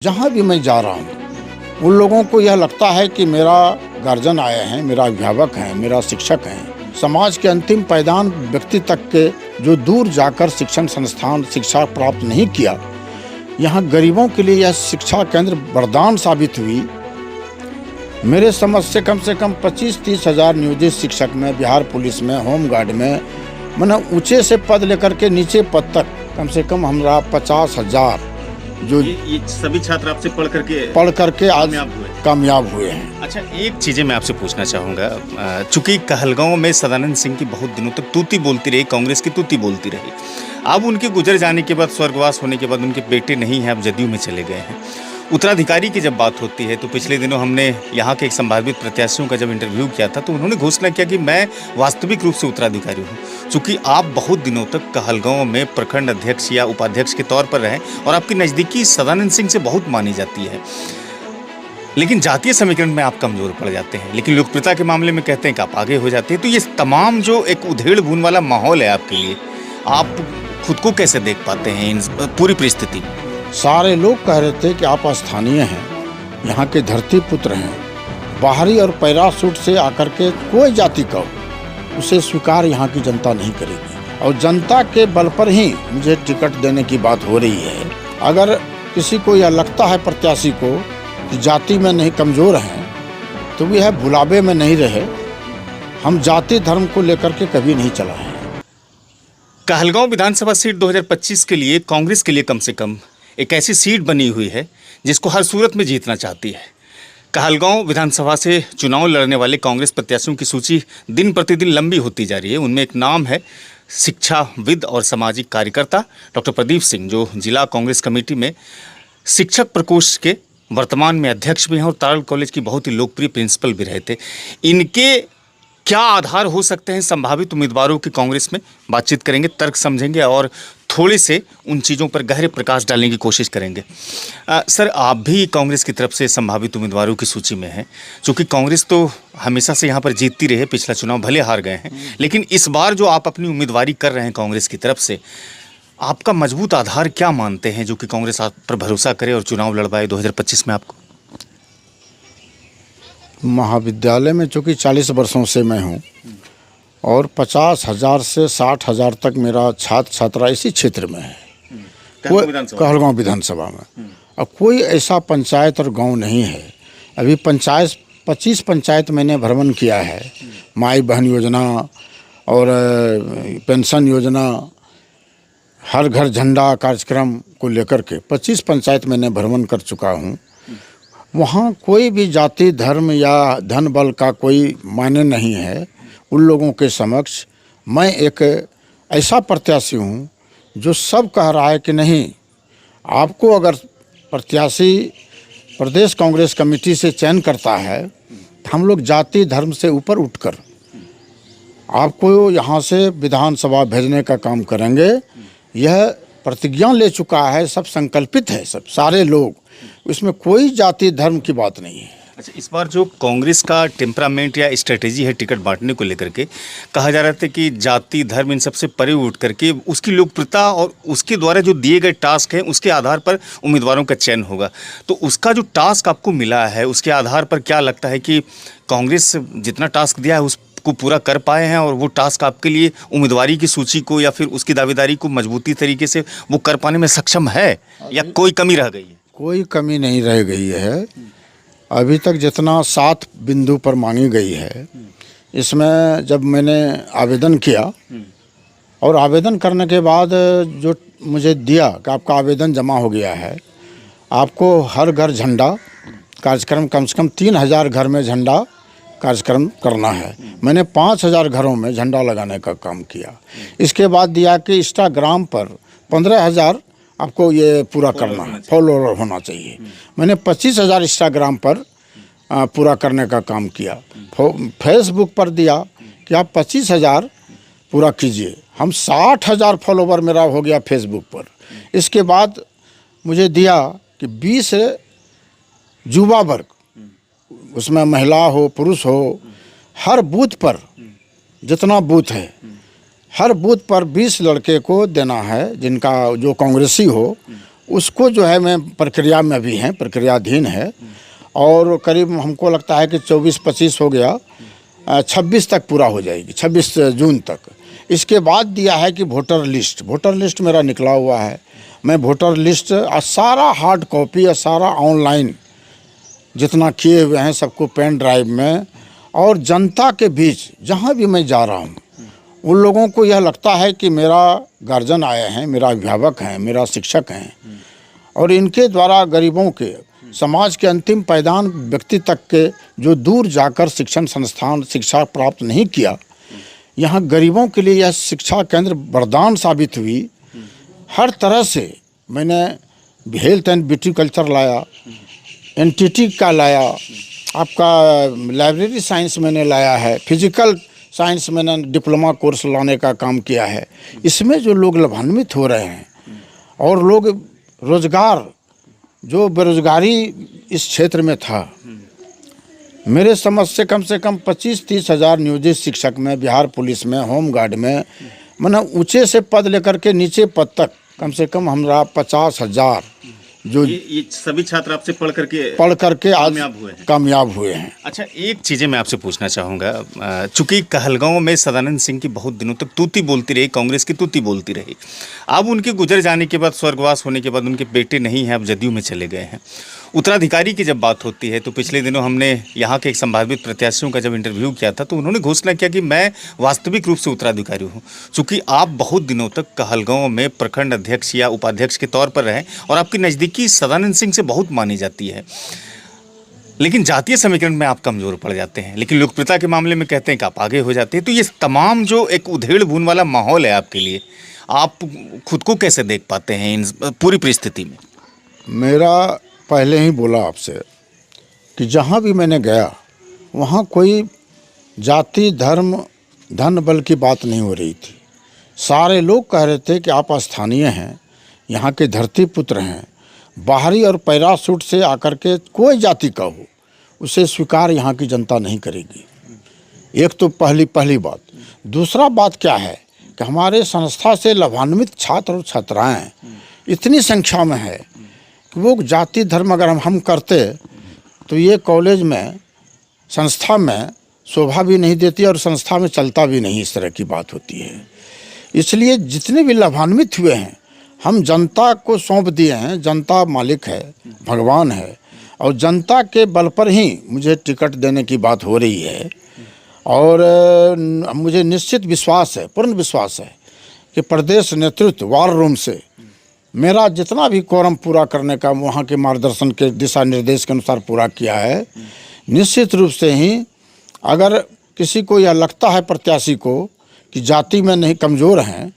जहाँ भी मैं जा रहा हूँ उन लोगों को यह लगता है कि मेरा गार्जियन आए हैं, मेरा अभिभावक हैं, मेरा शिक्षक हैं। समाज के अंतिम पायदान व्यक्ति तक के जो दूर जाकर शिक्षण संस्थान शिक्षा प्राप्त नहीं किया, यहाँ गरीबों के लिए यह शिक्षा केंद्र वरदान साबित हुई। मेरे समझ से कम 25-30 हज़ार नियोजित शिक्षक में, बिहार पुलिस में, होमगार्ड में, मैंने ऊंचे से पद लेकर के नीचे पद तक कम से कम हमारा 50,000 जो ये सभी छात्र आपसे पढ़ करके आज कामयाब हुए हैं। अच्छा, एक चीज़ें मैं आपसे पूछना चाहूँगा। चूंकि कहलगांव में सदानंद सिंह की बहुत दिनों तक तूती बोलती रही, कांग्रेस की तूती बोलती रही। अब उनके गुजर जाने के बाद, स्वर्गवास होने के बाद उनके बेटे नहीं हैं, अब जदयू में चले गए हैं। उत्तराधिकारी की जब बात होती है तो पिछले दिनों हमने यहाँ के एक संभावित प्रत्याशियों का जब इंटरव्यू किया था तो उन्होंने घोषणा किया कि मैं वास्तविक रूप से उत्तराधिकारी हूँ। चूँकि आप बहुत दिनों तक कहलगांव में प्रखंड अध्यक्ष या उपाध्यक्ष के तौर पर रहें और आपकी नज़दीकी सदानंद सिंह से बहुत मानी जाती है, लेकिन जातीय समीकरण में आप कमज़ोर पड़ जाते हैं, लेकिन लोकप्रियता के मामले में कहते हैं कि आप आगे हो जाते हैं। तो ये तमाम जो एक उधेड़ बुन वाला माहौल है आपके लिए, आप खुद को कैसे देख पाते हैं इन पूरी परिस्थिति में? सारे लोग कह रहे थे कि आप स्थानीय हैं, यहाँ के धरती पुत्र हैं, बाहरी और पैराशूट से आकर के कोई जाति का हो उसे स्वीकार यहाँ की जनता नहीं करेगी, और जनता के बल पर ही मुझे टिकट देने की बात हो रही है। अगर किसी को यह लगता है प्रत्याशी को कि जाति में नहीं कमज़ोर हैं तो वह भुलावे में नहीं रहे। हम जाति धर्म को लेकर के कभी नहीं चला है। कहलगांव विधानसभा सीट 2025 के लिए कांग्रेस के लिए कम से कम एक ऐसी सीट बनी हुई है जिसको हर सूरत में जीतना चाहती है। कहलगांव विधानसभा से चुनाव लड़ने वाले कांग्रेस प्रत्याशियों की सूची दिन प्रतिदिन लंबी होती जा रही है। उनमें एक नाम है शिक्षाविद और सामाजिक कार्यकर्ता डॉक्टर प्रदीप सिंह, जो जिला कांग्रेस कमेटी में शिक्षक प्रकोष्ठ के वर्तमान में अध्यक्ष भी हैं और तारल कॉलेज की बहुत ही लोकप्रिय प्रिंसिपल भी रहे थे। इनके क्या आधार हो सकते हैं संभावित उम्मीदवारों की कांग्रेस में, बातचीत करेंगे, तर्क समझेंगे और थोड़े से उन चीज़ों पर गहरे प्रकाश डालने की कोशिश करेंगे। सर, आप भी कांग्रेस की तरफ से संभावित उम्मीदवारों की सूची में हैं। चूँकि कांग्रेस तो हमेशा से यहाँ पर जीतती रही है, पिछला चुनाव भले हार गए हैं, लेकिन इस बार जो आप अपनी उम्मीदवारी कर रहे हैं कांग्रेस की तरफ से, आपका मजबूत आधार क्या मानते हैं जो कि कांग्रेस आप पर भरोसा करे और चुनाव लड़वाए 2025 में आपको? महाविद्यालय में चूँकि 40 वर्षों से मैं हूँ और 50,000 से 60,000 तक मेरा छात्र छात्रा इसी क्षेत्र में है, कहलगांव विधानसभा में। और कोई ऐसा पंचायत और गांव नहीं है। अभी 25 पंचायत मैंने भ्रमण किया है, माई बहन योजना और पेंशन योजना, हर घर झंडा कार्यक्रम को लेकर के 25 पंचायत मैंने भ्रमण कर चुका हूँ। वहाँ कोई भी जाति धर्म या धन बल का कोई मायने नहीं है। उन लोगों के समक्ष मैं एक ऐसा प्रत्याशी हूँ जो सब कह रहा है कि नहीं, आपको अगर प्रत्याशी प्रदेश कांग्रेस कमेटी से चयन करता है तो हम लोग जाति धर्म से ऊपर उठकर आपको यहाँ से विधानसभा भेजने का काम करेंगे। यह प्रतिज्ञा ले चुका है, सब संकल्पित है, सब सारे लोग, इसमें कोई जाति धर्म की बात नहीं है। अच्छा, इस बार जो कांग्रेस का टेम्परामेंट या स्ट्रेटेजी है टिकट बांटने को लेकर के, कहा जा रहा था कि जाति धर्म इन सबसे परे उठ करके उसकी लोकप्रियता और उसके द्वारा जो दिए गए टास्क हैं उसके आधार पर उम्मीदवारों का चयन होगा। तो उसका जो टास्क आपको मिला है उसके आधार पर क्या लगता है कि कांग्रेस जितना टास्क दिया है उसको पूरा कर पाए हैं और वो टास्क आपके लिए उम्मीदवारी की सूची को या फिर उसकी दावेदारी को मजबूती तरीके से वो कर पाने में सक्षम है या कोई कमी रह गई है? कोई कमी नहीं रह गई है। अभी तक जितना 7 बिंदु पर मांगी गई है, इसमें जब मैंने आवेदन किया और आवेदन करने के बाद जो मुझे दिया कि आपका आवेदन जमा हो गया है, आपको हर घर झंडा कार्यक्रम कम से कम 3,000 घर में झंडा कार्यक्रम करना है। मैंने 5,000 घरों में झंडा लगाने का काम किया। इसके बाद दिया कि इंस्टाग्राम पर 15,000 आपको ये पूरा करना है, फॉलोअर होना चाहिए। मैंने 25,000 इंस्टाग्राम पर पूरा करने का काम किया। फेसबुक पर दिया कि आप 25,000 पूरा कीजिए। हम 60,000 फॉलोवर मेरा हो गया फेसबुक पर। इसके बाद मुझे दिया कि 20 युवा वर्ग, उसमें महिला हो पुरुष हो, हर बूथ पर जितना बूथ है हर बूथ पर 20 लड़के को देना है, जिनका जो कांग्रेसी हो उसको जो है मैं प्रक्रिया में भी हैं, प्रक्रियाधीन है, और करीब हमको लगता है कि 24-25 हो गया, 26 तक पूरा हो जाएगी, 26 जून तक। इसके बाद दिया है कि वोटर लिस्ट मेरा निकला हुआ है। मैं वोटर लिस्ट सारा हार्ड कॉपी और सारा ऑनलाइन जितना किए हुए हैं सबको पेन ड्राइव में, और जनता के बीच जहाँ भी मैं जा रहा हूँ उन लोगों को यह लगता है कि मेरा गार्जियन आए हैं, मेरा अभिभावक हैं, मेरा शिक्षक हैं, और इनके द्वारा गरीबों के, समाज के अंतिम पायदान व्यक्ति तक के जो दूर जाकर शिक्षण संस्थान शिक्षा प्राप्त नहीं किया, यहाँ गरीबों के लिए यह शिक्षा केंद्र वरदान साबित हुई। हर तरह से मैंने हेल्थ एंड विटीकल्चर लाया, एनटीटी का लाया, आपका लाइब्रेरी साइंस मैंने लाया है, फिजिकल साइंस मैंने डिप्लोमा कोर्स लाने का काम किया है। इसमें जो लोग लाभान्वित हो रहे हैं, और लोग रोजगार, जो बेरोजगारी इस क्षेत्र में था, मेरे समझ से कम 25-30 हज़ार नियोजित शिक्षक में, बिहार पुलिस में, होम गार्ड में, मैंने ऊंचे से पद लेकर के नीचे पद तक कम से कम हमारा 50,000 जो ये सभी छात्र आपसे पढ़ करके आज कामयाब हुए हैं। अच्छा, एक चीज़ें मैं आपसे पूछना चाहूँगा। चूँकि कहलगांव में सदानंद सिंह की बहुत दिनों तक तूती बोलती रही, कांग्रेस की तूती बोलती रही। अब उनके गुजर जाने के बाद, स्वर्गवास होने के बाद, उनके बेटे नहीं हैं, अब जदयू में चले गए हैं। उत्तराधिकारी की जब बात होती है तो पिछले दिनों हमने यहाँ के एक संभावित प्रत्याशियों का जब इंटरव्यू किया था तो उन्होंने घोषणा किया कि मैं वास्तविक रूप से उत्तराधिकारी हूँ। चूँकि आप बहुत दिनों तक कहलगांव में प्रखंड अध्यक्ष या उपाध्यक्ष के तौर पर रहे और आपकी नज़दीकी सदानंद सिंह से बहुत मानी जाती है, लेकिन जातीय समीकरण में आप कमज़ोर पड़ जाते हैं, लेकिन लोकप्रियता के मामले में कहते हैं कि आप आगे हो जाते हैं। तो ये तमाम जो एक उधेड़ बुन वाला माहौल है आपके लिए, आप खुद को कैसे देख पाते हैं इन पूरी परिस्थिति में? मेरा पहले ही बोला आपसे कि जहाँ भी मैंने गया वहाँ कोई जाति, धर्म, धन बल की बात नहीं हो रही थी। सारे लोग कह रहे थे कि आप स्थानीय हैं, यहाँ के धरती पुत्र हैं, बाहरी और पैराशूट से आकर के कोई जाति का हो उसे स्वीकार यहाँ की जनता नहीं करेगी। एक तो पहली बात। दूसरा बात क्या है कि हमारे संस्था से लाभान्वित छात्र और छात्राएँ इतनी संख्या में है कि वो जाति धर्म अगर हम करते तो ये कॉलेज में, संस्था में शोभा भी नहीं देती और संस्था में चलता भी नहीं, इस तरह की बात होती है। इसलिए जितने भी लाभान्वित हुए हैं हम जनता को सौंप दिए हैं। जनता मालिक है, भगवान है, और जनता के बल पर ही मुझे टिकट देने की बात हो रही है। और मुझे निश्चित विश्वास है, पूर्ण विश्वास है कि प्रदेश नेतृत्व वार रूम से मेरा जितना भी कोरम पूरा करने का वहाँ के मार्गदर्शन के दिशा निर्देश के अनुसार पूरा किया है। निश्चित रूप से ही अगर किसी को यह लगता है प्रत्याशी को कि जाति में नहीं कमज़ोर हैं,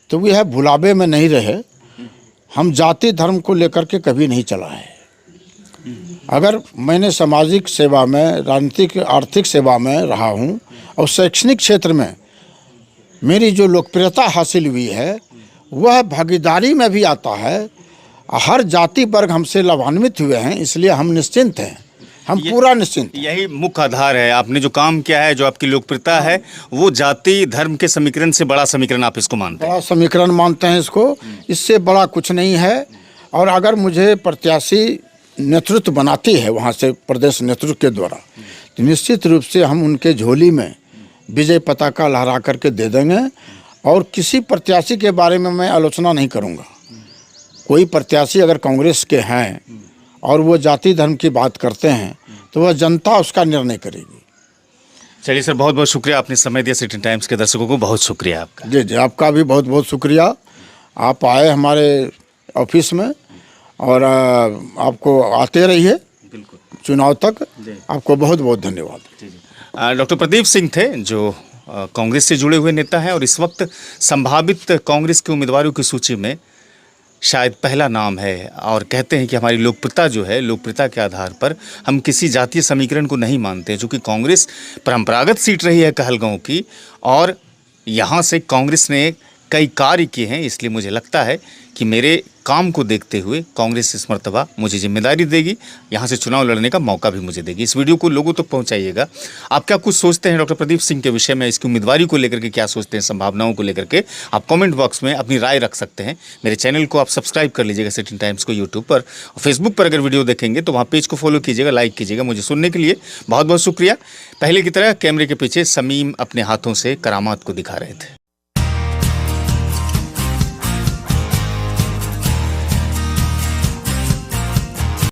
तो वह भुलावे में नहीं रहे। हम जाति धर्म को लेकर के कभी नहीं चला है। अगर मैंने सामाजिक सेवा में, राजनीतिक आर्थिक सेवा में रहा हूँ और शैक्षणिक क्षेत्र में मेरी जो लोकप्रियता हासिल हुई है वह भागीदारी में भी आता है। हर जाति वर्ग हमसे लाभान्वित हुए हैं, इसलिए हम निश्चिंत हैं, हम पूरा निश्चिंत। यही मुख्य आधार है। आपने जो काम किया है, जो आपकी लोकप्रियता है, वो जाति धर्म के समीकरण से बड़ा समीकरण आप इसको मानते हैं? बड़ा समीकरण मानते हैं इसको, इससे बड़ा कुछ नहीं है। और अगर मुझे प्रत्याशी नेतृत्व बनाती है वहाँ से प्रदेश नेतृत्व के द्वारा, तो निश्चित रूप से हम उनके झोली में विजय पताका लहरा करके दे देंगे। और किसी प्रत्याशी के बारे में मैं आलोचना नहीं करूँगा। कोई प्रत्याशी अगर कांग्रेस के हैं और वो जाति धर्म की बात करते हैं तो वह जनता उसका निर्णय करेगी। चलिए सर, बहुत बहुत शुक्रिया, आपने समय दिया। सिटी टाइम्स के दर्शकों को बहुत शुक्रिया आपका। जी, आपका भी बहुत बहुत शुक्रिया। आप आए हमारे ऑफिस में, और आपको आते रहिए बिल्कुल चुनाव तक। आपको बहुत बहुत धन्यवाद। डॉक्टर प्रदीप सिंह थे, जो कांग्रेस से जुड़े हुए नेता हैं और इस वक्त संभावित कांग्रेस के उम्मीदवारों की सूची में शायद पहला नाम है। और कहते हैं कि हमारी लोकप्रियता जो है, लोकप्रियता के आधार पर हम किसी जातीय समीकरण को नहीं मानते, क्योंकि कांग्रेस परंपरागत सीट रही है कहलगांव की, और यहाँ से कांग्रेस ने कई कार्य किए हैं। इसलिए मुझे लगता है कि मेरे काम को देखते हुए कांग्रेस इस मर्तबा मुझे जिम्मेदारी देगी, यहाँ से चुनाव लड़ने का मौका भी मुझे देगी। इस वीडियो को लोगों तक पहुँचाइएगा। आप क्या कुछ सोचते हैं डॉक्टर प्रदीप सिंह के विषय में, इसकी उम्मीदवारी को लेकर के क्या सोचते हैं, संभावनाओं को लेकर के आप कमेंट बॉक्स में अपनी राय रख सकते हैं। मेरे चैनल को आप सब्सक्राइब कर लीजिएगा सिटी टाइम्स को यूट्यूब पर, और फेसबुक पर अगर वीडियो देखेंगे तो वहाँ पेज को फॉलो कीजिएगा, लाइक कीजिएगा। मुझे सुनने के लिए बहुत बहुत शुक्रिया। पहले की तरह कैमरे के पीछे समीम अपने हाथों से करामात को दिखा रहे थे।